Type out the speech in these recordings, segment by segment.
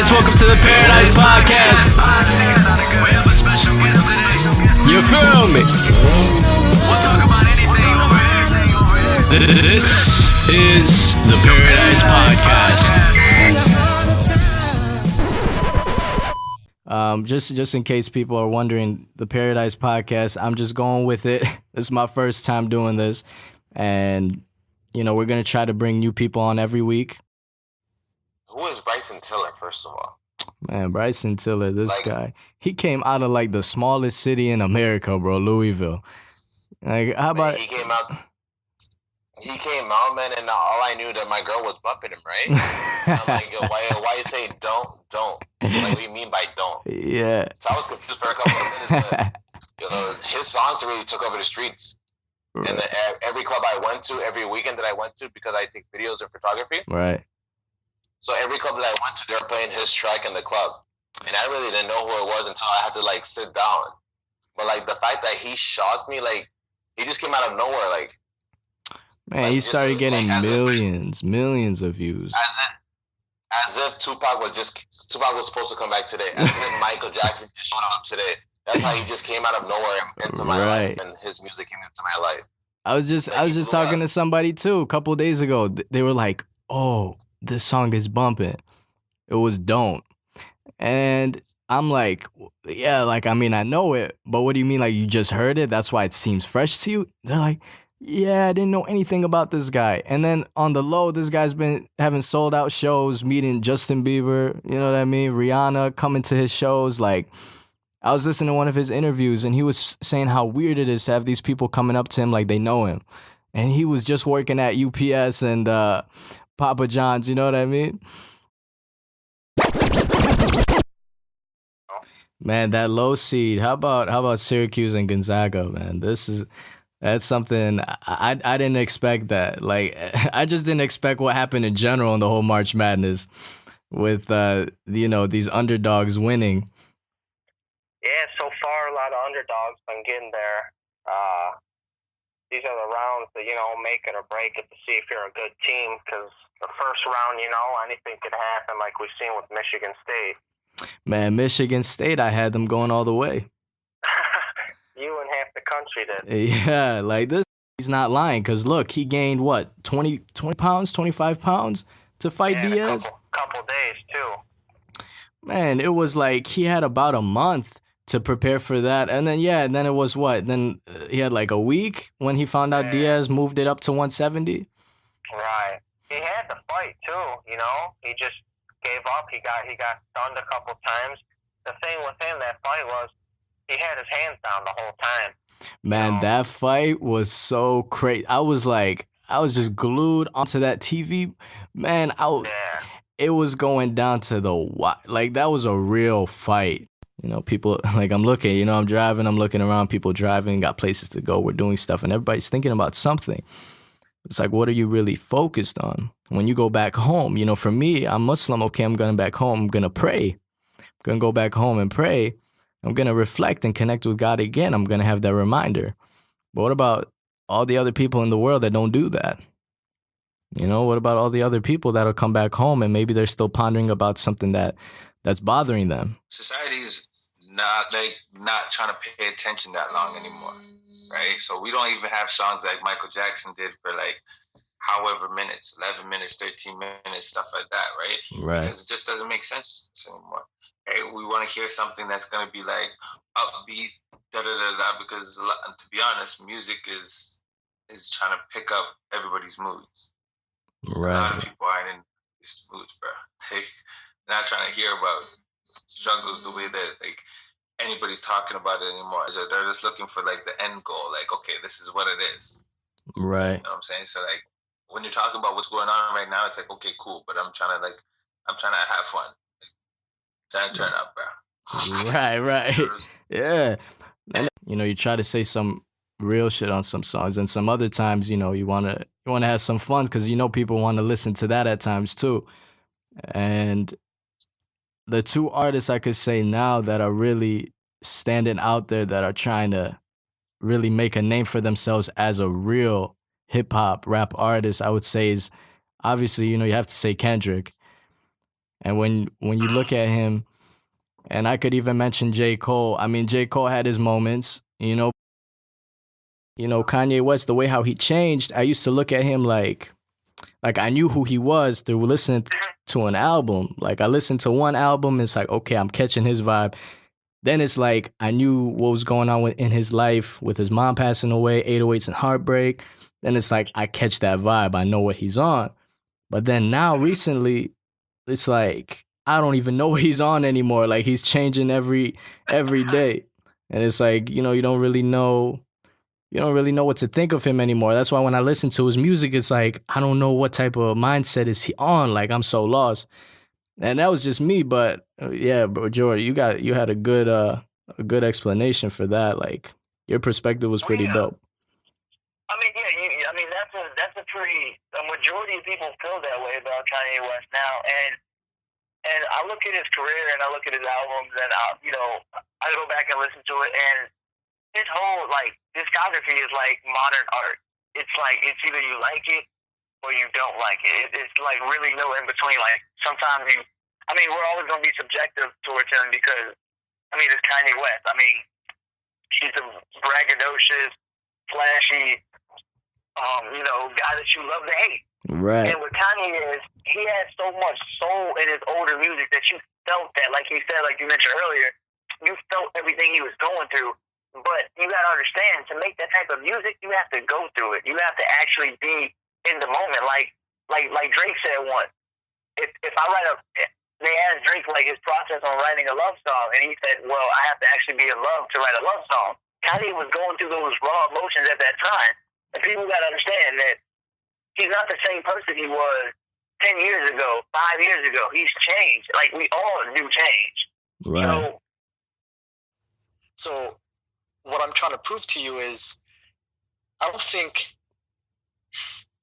guys, welcome to the Paradise Podcast. You feel me? This is the Paradise Podcast. Just in case people are wondering, the Paradise Podcast, I'm just going with it. This is my first time doing this. And, you know, we're going to try to bring new people on every week. Who is Bryson Tiller, first of all? Man, Bryson Tiller, this guy, he came out of like the smallest city in America, bro, Louisville. Like, how about He came out, man, and all I knew that my girl was bumping him, right? I'm like, yo, why you say don't? Like, what do you mean by don't? Yeah. So I was confused for a couple of minutes, but you know, his songs really took over the streets. Right. And every club I went to, every weekend that I went to, because I take videos and photography. Right. So every club that I went to, they were playing his track in the club. And I really didn't know who it was until I had to, like, sit down. But, like, the fact that he shocked me, like, he just came out of nowhere, like. Man, like, he started getting like, millions of views. As if Tupac was supposed to come back today. As if Michael Jackson just showed up today. That's how he just came out of nowhere into my life, and his music came into my life. I was just talking to somebody, too, a couple of days ago. They were like, oh, this song is bumping. It was Don't. And I'm like, yeah, like, I mean, I know it, but what do you mean? Like, you just heard it? That's why it seems fresh to you? They're like, yeah, I didn't know anything about this guy. And then on the low, this guy's been having sold out shows, meeting Justin Bieber, you know what I mean? Rihanna coming to his shows. Like, I was listening to one of his interviews, and he was saying how weird it is to have these people coming up to him like they know him. And he was just working at UPS and Papa John's, you know what I mean? Man, that low seed. How about Syracuse and Gonzaga, man? That's something I didn't expect that. Like, I just didn't expect what happened in general in the whole March Madness with you know, these underdogs winning. Yeah, so far a lot of underdogs been getting there. These are the rounds that, you know, make it or break it to see if you're a good team, because the first round, you know, anything could happen, like we've seen with Michigan State. Man, Michigan State, I had them going all the way. You and half the country did. Yeah, like this, he's not lying, because look, he gained, what, 20 pounds, 25 pounds to fight Diaz? A couple days, too. Man, it was like he had about a month to prepare for that. And then, yeah, then it was what? Then he had like a week when he found out Diaz moved it up to 170? Right. He had to fight, too, you know? He just gave up. He got stunned a couple times. The thing with him, that fight was he had his hands down the whole time. Man, that fight was so crazy. I was just glued onto that TV. Man, it was going down to like, that was a real fight. You know, people, like, I'm looking, you know, I'm driving, I'm looking around, people driving, got places to go, we're doing stuff, and everybody's thinking about something. It's like, what are you really focused on? When you go back home, you know, for me, I'm Muslim, okay, I'm going back home, I'm going to pray. I'm going to go back home and pray. I'm going to reflect and connect with God again. I'm going to have that reminder. But what about all the other people in the world that don't do that? You know, what about all the other people that'll come back home and maybe they're still pondering about something that's bothering them? Society is not trying to pay attention that long anymore, right? So we don't even have songs like Michael Jackson did for like however minutes, 11 minutes, 13 minutes, stuff like that, right? Right. Because it just doesn't make sense anymore. Hey, we want to hear something that's going to be like upbeat, da-da-da-da, because to be honest, music is trying to pick up everybody's moods. Right. A lot of people aren't in these moods, bro. They're not trying to hear about struggles the way that like anybody's talking about it anymore. They're just looking for like the end goal. Like, okay, this is what it is. Right. You know what I'm saying? So like when you're talking about what's going on right now, it's like, okay, cool, but I'm trying to have fun. Like, trying to turn up, bro. Right. Yeah. And, you know, you try to say some real shit on some songs, and some other times, you know, you wanna have some fun because you know people want to listen to that at times too. And the two artists I could say now that are really standing out there, that are trying to really make a name for themselves as a real hip hop rap artist, I would say is obviously, you know, you have to say Kendrick. And when you look at him, and I could even mention J. Cole. I mean, J. Cole had his moments, Kanye West, the way how he changed, I used to look at him like I knew who he was through listening to an album. Like I listened to one album, it's like, okay, I'm catching his vibe. Then it's like I knew what was going on in his life with his mom passing away, 808s and Heartbreak. Then it's like I catch that vibe. I know what he's on. But then now recently, it's like I don't even know what he's on anymore. Like he's changing every day. And it's like, you don't really know what to think of him anymore. That's why when I listen to his music, it's like I don't know what type of mindset is he on. Like I'm so lost. And that was just me, but yeah, bro, Jordan, you had a good explanation for that. Like your perspective was pretty dope. I mean, yeah, I mean that's a pretty. A majority of people feel that way about Kanye West now, and I look at his career and I look at his albums, and I go back and listen to it, and his whole discography is like modern art. It's like it's either you like it or you don't like it. It's like really no in between. Like sometimes we're always gonna be subjective towards him because it's Kanye West. I mean, he's a braggadocious, flashy, guy that you love to hate. Right. And what Kanye is, he has so much soul in his older music that you felt that, like he said, like you mentioned earlier, you felt everything he was going through. But you gotta understand, to make that type of music, you have to go through it. You have to actually be in the moment. Like Drake said once, if I they asked Drake like his process on writing a love song, and he said, well, I have to actually be in love to write a love song. Kanye was going through those raw emotions at that time. And people gotta understand that he's not the same person he was 10 years ago, 5 years ago. He's changed. Like, we all do change. Right. So what I'm trying to prove to you is I don't think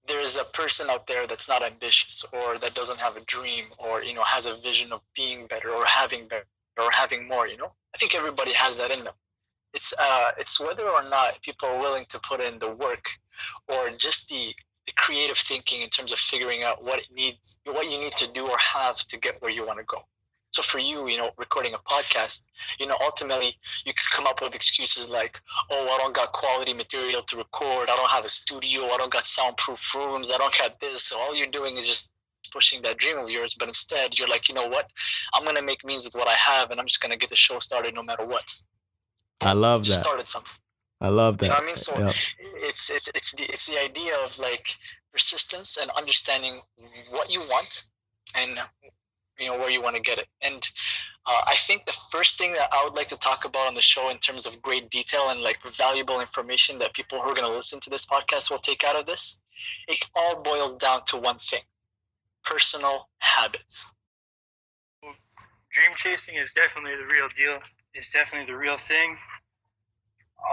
there's a person out there that's not ambitious or that doesn't have a dream or, has a vision of being better or having more, I think everybody has that in them. It's whether or not people are willing to put in the work or just the creative thinking in terms of figuring out what you need to do or have to get where you want to go. So for you, recording a podcast, ultimately you could come up with excuses like, oh, I don't got quality material to record. I don't have a studio. I don't got soundproof rooms. I don't got this. So all you're doing is just pushing that dream of yours. But instead you're like, you know what? I'm going to make means with what I have and I'm just going to get the show started no matter what. I love that. Started something. I love that. You know what I mean? So yeah. It's the idea of like persistence and understanding what you want and where you want to get it. And I think the first thing that I would like to talk about on the show in terms of great detail and like valuable information that people who are going to listen to this podcast will take out of this, it all boils down to one thing: personal habits. Dream chasing is definitely the real deal. It's definitely the real thing.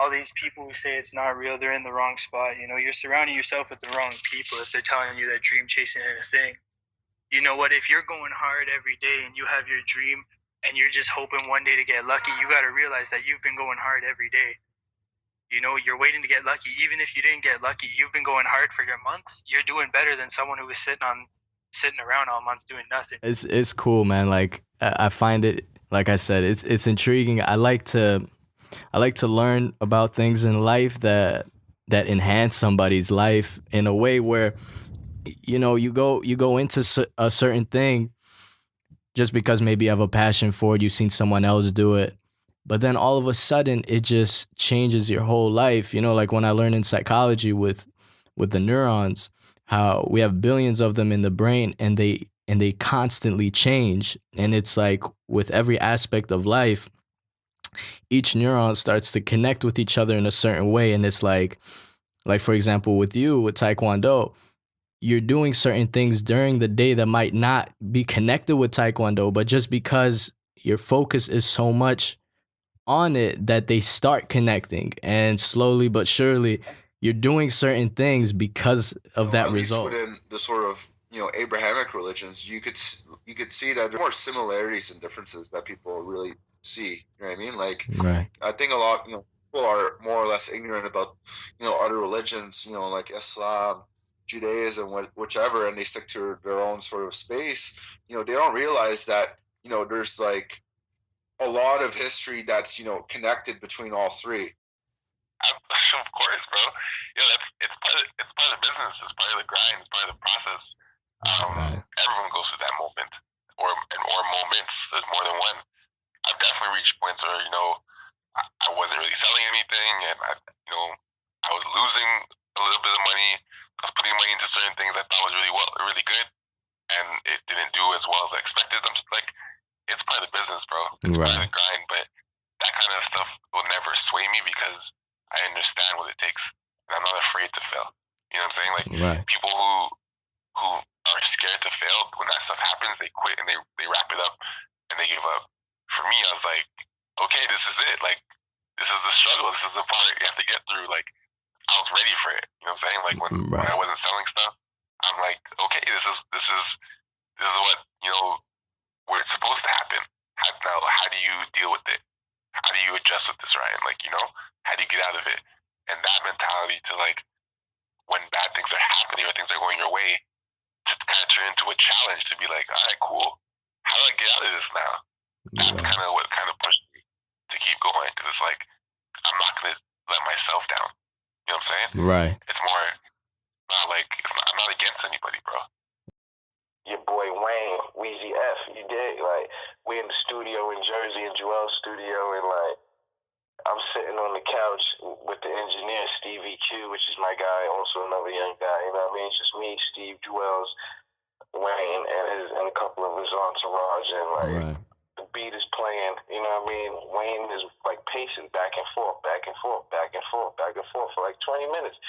All these people who say it's not real, they're in the wrong spot. You're surrounding yourself with the wrong people if they're telling you that dream chasing is a thing. You know what? If you're going hard every day and you have your dream and you're just hoping one day to get lucky, you got to realize that you've been going hard every day. You're waiting to get lucky. Even if you didn't get lucky, you've been going hard for your month. You're doing better than someone who was sitting around all month doing nothing. It's cool, man. Like I find it, like I said, it's intriguing. I like to learn about things in life that enhance somebody's life in a way where you go into a certain thing just because maybe you have a passion for it, you've seen someone else do it, but then all of a sudden it just changes your whole life. Like when I learned in psychology with the neurons, how we have billions of them in the brain and they constantly change. And it's like with every aspect of life, each neuron starts to connect with each other in a certain way. And it's like for example, with you, with Taekwondo, you're doing certain things during the day that might not be connected with Taekwondo, but just because your focus is so much on it that they start connecting, and slowly but surely you're doing certain things because of that result. Within the sort of Abrahamic religions, you could see that there are more similarities and differences that people really see. You know what I mean? Like, right. I think a lot people are more or less ignorant about other religions, like Islam, Judaism, whichever, and they stick to their own sort of space, you know, they don't realize that, you know, there's like a lot of history that's, you know, connected between all three. Of course, bro. Yeah, it's part of the business. It's part of the grind. It's part of the process. Everyone goes through that moment, or moments. There's more than one. I've definitely reached points where, you know, I wasn't really selling anything, and I was losing a little bit of money. I was putting money into certain things I thought was really good, and it didn't do as well as I expected. I'm just like, it's part of the business, bro. It's part of the grind, but that kind of stuff will never sway me because I understand what it takes, and I'm not afraid to fail. You know what I'm saying? Like, people who are scared to fail, when that stuff happens, they quit and they wrap it up and they give up. For me, I was like, okay, this is it. Like, this is the struggle. This is the part you have to get through. Like, I was ready for it. You know what I'm saying? Like, when I wasn't selling stuff, I'm like, okay, this is what, you know, where it's supposed to happen. How do you deal with it? How do you adjust with this, Ryan? Like, you know, how do you get out of it? And that mentality to, like, when bad things are happening or things are going your way, to kind of turn into a challenge to be like, all right, cool. How do I get out of this now? That's kind of what kind of pushed me to keep going, because it's like, I'm not going to let myself down. You know what I'm saying? Right. It's more not like, I'm not against anybody, bro. Your boy Wayne, Weezy F, you dig? Like, we in the studio in Jersey, in Joel's studio, and like, I'm sitting on the couch with the engineer, Steve EQ, which is my guy, also another young guy, you know what I mean? It's just me, Steve, Joel's, Wayne, and a couple of his entourage, and like, the beat is playing, you know what I mean? Wayne is like pacing back and forth, back and forth, back and forth, back and forth for like 20 minutes.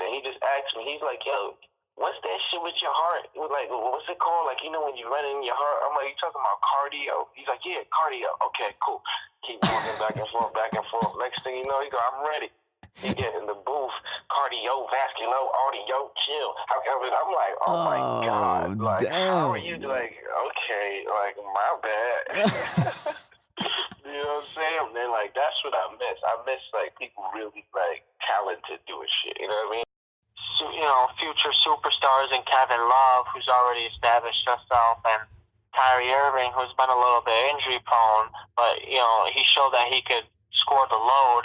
Then he just asked me, he's like, yo, what's that shit with your heart? Like, what's it called? Like, you know, when you run in your heart? I'm like, you talking about cardio? He's like, yeah, cardio. Okay, cool. Keep walking back and forth, back and forth. Next thing you know, he go, I'm ready. He get in the booth, cardiovascular, audio, chill. I'm like, oh my God. Like, how are you? Like, okay, like, my bad. You know what I'm saying? And then, like, that's what I miss. I miss, like, people really, like, talented doing shit. You know what I mean? So, you know, future superstars in Kevin Love, who's already established himself, and Kyrie Irving, who's been a little bit injury prone, but, you know, he showed that he could score the load.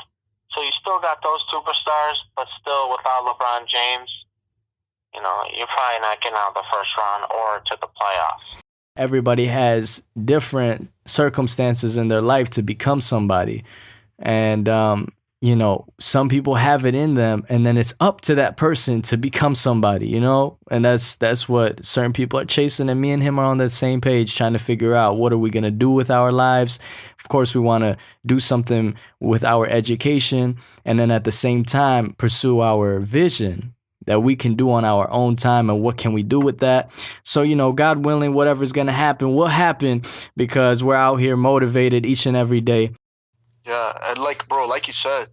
So you still got those superstars, but still without LeBron James, you know, you're probably not getting out of the first round or to the playoffs. Everybody has different circumstances in their life to become somebody. And, you know, some people have it in them, and then it's up to that person to become somebody, you know? And that's what certain people are chasing, and me and him are on that same page trying to figure out what are we going to do with our lives. Of course, we want to do something with our education, and then at the same time pursue our vision that we can do on our own time, and what can we do with that. So, you know, God willing, whatever's going to happen will happen, because we're out here motivated each and every day. Yeah, and like, bro, like you said,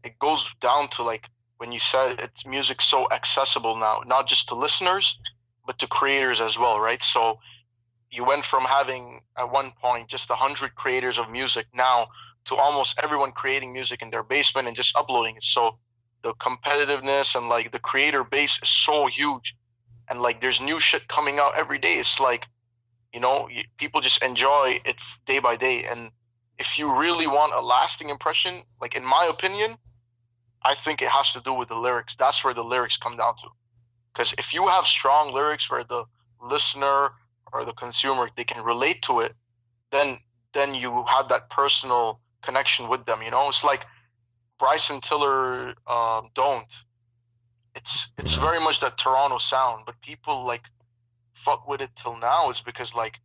it goes down to, like, when you said it's music so accessible now, not just to listeners, but to creators as well, right? So you went from having, at one point, just 100 creators of music now to almost everyone creating music in their basement and just uploading it. So the competitiveness and, like, the creator base is so huge. And, like, there's new shit coming out every day. It's like, you know, people just enjoy it day by day. And if you really want a lasting impression, like, in my opinion, I think it has to do with the lyrics. That's where the lyrics come down to. Because if you have strong lyrics where the listener or the consumer, they can relate to it, then you have that personal connection with them, you know? It's like Bryson Tiller, Don't. It's very much that Toronto sound, but people, like, fuck with it till now. It's because, like,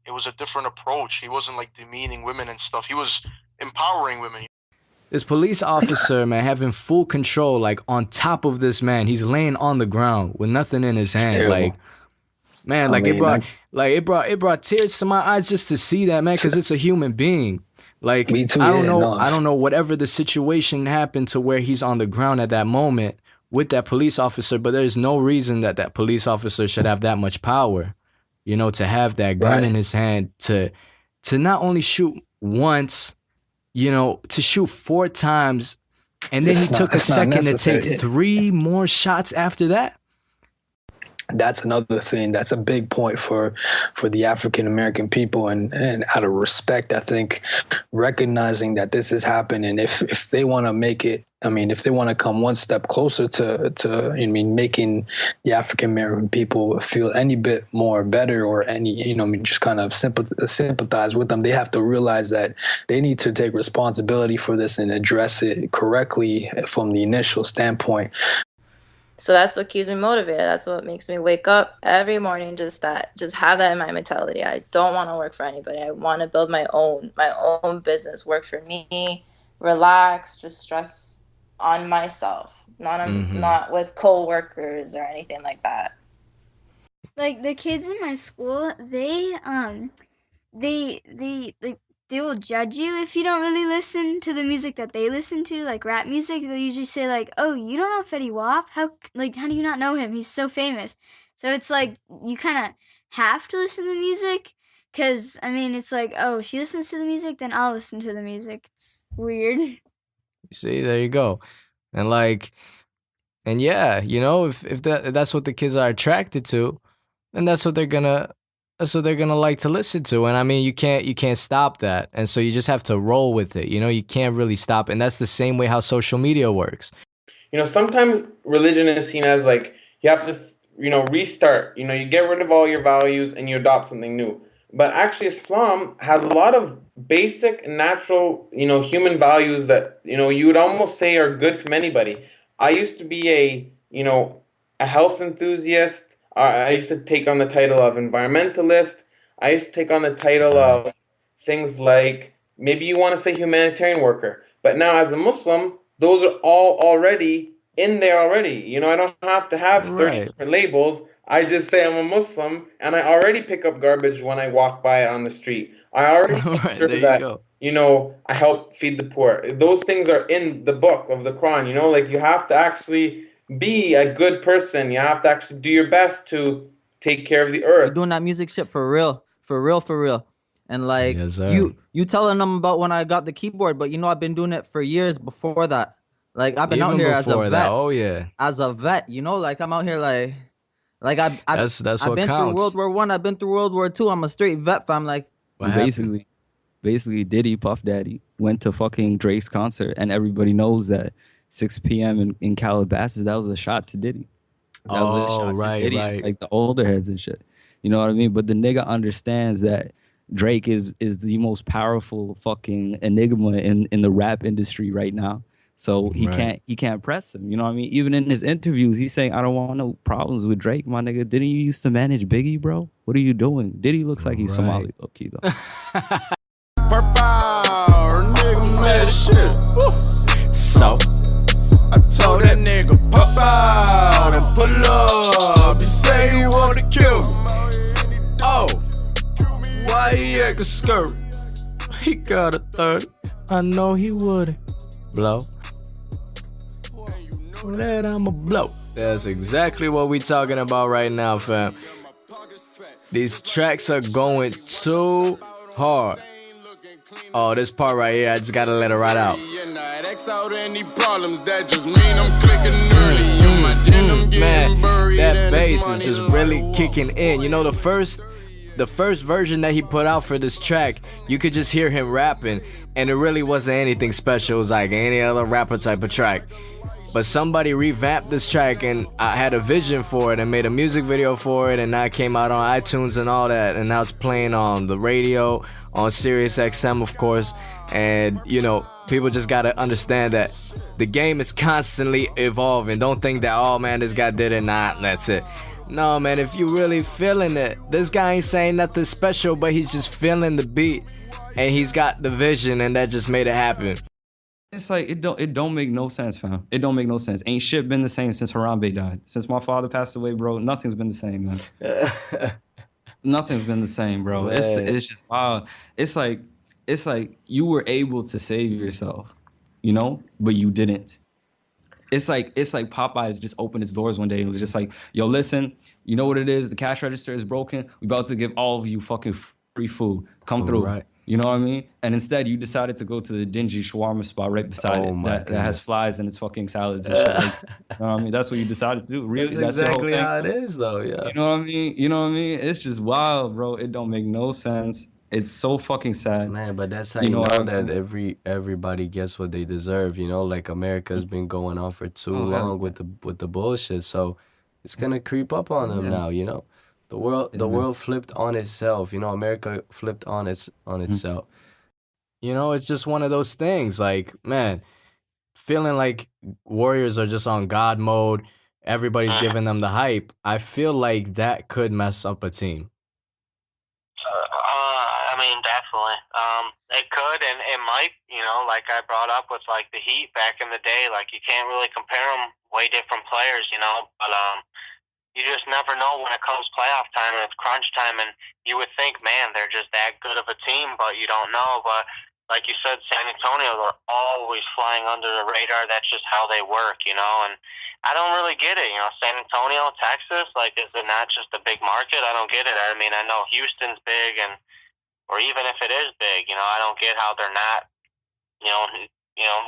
it was a different approach. He wasn't, like, demeaning women and stuff. He was empowering women. This police officer, man, having full control, like, on top of this man. He's laying on the ground with nothing in his hand. Like, man, like, it brought tears to my eyes just to see that, man, because it's a human being. Like, Me too, I don't know, no. I don't know whatever the situation happened to where he's on the ground at that moment with that police officer, but there's no reason that police officer should have that much power, you know, to have that gun in his hand, to not only shoot once, you know, to shoot 4 times, and then he took a second to take 3 more shots after that. that's another thing. That's a big point for the African American people, and out of respect, I think recognizing that this is happening. If they want to make it, I mean, if they want to come one step closer to I mean, making the African American people feel any bit more better, or any, you know, I mean, just kind of sympathize with them, they have to realize that they need to take responsibility for this and address it correctly from the initial standpoint. So that's what keeps me motivated. That's what makes me wake up every morning. Just have that in my mentality. I don't want to work for anybody. I want to build my own business, work for me, relax, just stress on myself, not with co-workers or anything like that. Like the kids in my school, they will judge you if you don't really listen to the music that they listen to, like rap music. They'll usually say like, "Oh, you don't know Fetty Wap? How do you not know him? He's so famous." So it's like you kind of have to listen to the music, because I mean, it's like, oh, she listens to the music, then I'll listen to the music. It's weird. You see, there you go. And yeah, you know, if that's what the kids are attracted to, then that's what they're gonna like to listen to. And I mean, you can't stop that. And so you just have to roll with it. You know, you can't really stop. And that's the same way how social media works. You know, sometimes religion is seen as like, you have to, you know, restart. You know, you get rid of all your values and you adopt something new. But actually, Islam has a lot of basic, natural, you know, human values that, you know, you would almost say are good from anybody. I used to be a health enthusiast. I used to take on the title of environmentalist. I used to take on the title of things like, maybe you want to say humanitarian worker. But now as a Muslim, those are all already in there already. You know, I don't have to have 30 different labels. I just say I'm a Muslim, and I already pick up garbage when I walk by it on the street. I already make sure that, you know, I help feed the poor. Those things are in the book of the Quran, you know, like you have to actually be a good person. You have to actually do your best to take care of the earth. You're doing that music shit for real. And like, you telling them about when I got the keyboard, but you know, I've been doing it for years before that. Like I've been out here as a vet. Oh yeah. As a vet, you know, like I'm out here like I've that's I've what been counts. through World War I, I've been through World War II. I'm a straight vet, fam. Like basically Diddy, Puff Daddy, went to fucking Drake's concert, and everybody knows that 6 p.m. in Calabasas, that was a shot to Diddy. That was a shot to Diddy, like the older heads and shit. You know what I mean? But the nigga understands that Drake is the most powerful fucking enigma in the rap industry right now. So he can't press him. You know what I mean? Even in his interviews, he's saying, I don't want no problems with Drake, my nigga. Didn't you used to manage Biggie, bro? What are you doing? Diddy looks like he's Somali, low key though. Purple, nigga mad shit. So I told that nigga pop out and pull up. He say he wanna kill me. Oh, why he acting skirt? He got a 30. I know he wouldn't blow. That I'ma blow. That's exactly what we talking about right now, fam. These tracks are going too hard. Oh, this part right here, I just gotta let it right out. Man, that bass is just really kicking in. You know, the first version that he put out for this track, you could just hear him rapping, and it really wasn't anything special. It was like any other rapper type of track. But somebody revamped this track, and I had a vision for it and made a music video for it, and now it came out on iTunes and all that, and now it's playing on the radio, on Sirius XM, of course. And you know, people just gotta understand that the game is constantly evolving. Don't think that, oh man, this guy did it, nah, that's it. No, man, if you really feeling it, this guy ain't saying nothing special, but he's just feeling the beat, and he's got the vision, and that just made it happen. It's like it don't make no sense, fam. It don't make no sense. Ain't shit been the same since Harambe died. Since my father passed away, bro, nothing's been the same, man. Nothing's been the same, bro. It's just wild. It's like you were able to save yourself, you know, but you didn't. It's like Popeyes just opened its doors one day and was just like, yo, listen, you know what it is? The cash register is broken. We about to give all of you fucking free food. Come through. You know what I mean? And instead, you decided to go to the dingy shawarma spot right beside it that has flies and it's fucking salads and shit. Like, you know what I mean? That's what you decided to do. Really, that's exactly your whole how thing? it is, though. Yeah. You know what I mean? You know what I mean? It's just wild, bro. It don't make no sense. It's so fucking sad. Man, but that's how you know that everybody gets what they deserve. You know, like America's been going on for too long with the bullshit. So it's gonna creep up on them now. You know. The world flipped on itself, you know. America flipped on itself. You know, it's just one of those things. Like, man, feeling like Warriors are just on God mode. Everybody's giving them the hype. I feel like that could mess up a team. I mean, definitely. It could, and it might. You know, like I brought up with like the Heat back in the day. Like you can't really compare them. Way different players, you know. But you just never know when it comes playoff time and it's crunch time, and you would think, man, they're just that good of a team, but you don't know. But like you said, San Antonio, they're always flying under the radar. That's just how they work, you know. And I don't really get it, you know. San Antonio, Texas, like, is it not just a big market? I don't get it. I mean, I know Houston's big, or even if it is big, you know, I don't get how they're not, you know,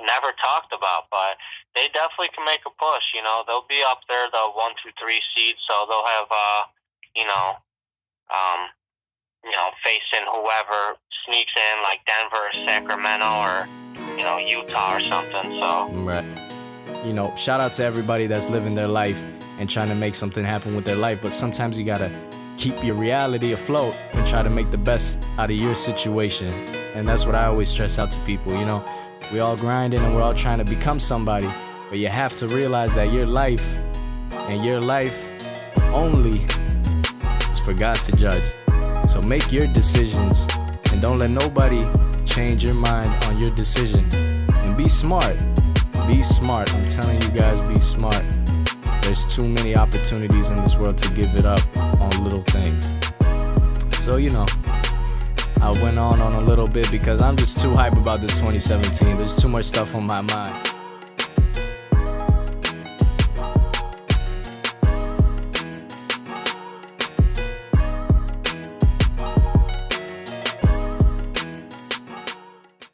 never talked about, but they definitely can make a push. You know, they'll be up there, the 1, 2, 3 seed, so they'll have, facing whoever sneaks in, like Denver, Sacramento, or Utah or something. So right, you know, shout out to everybody that's living their life and trying to make something happen with their life. But sometimes you gotta keep your reality afloat and try to make the best out of your situation. And that's what I always stress out to people. You know, we all grinding and we're all trying to become somebody, but you have to realize that your life and your life only is for God to judge. So make your decisions and don't let nobody change your mind on your decision. And be smart. Be smart. I'm telling you guys, be smart. There's too many opportunities in this world to give it up on little things. So, you know, I went on a little bit because I'm just too hype about this 2017. There's too much stuff on my mind.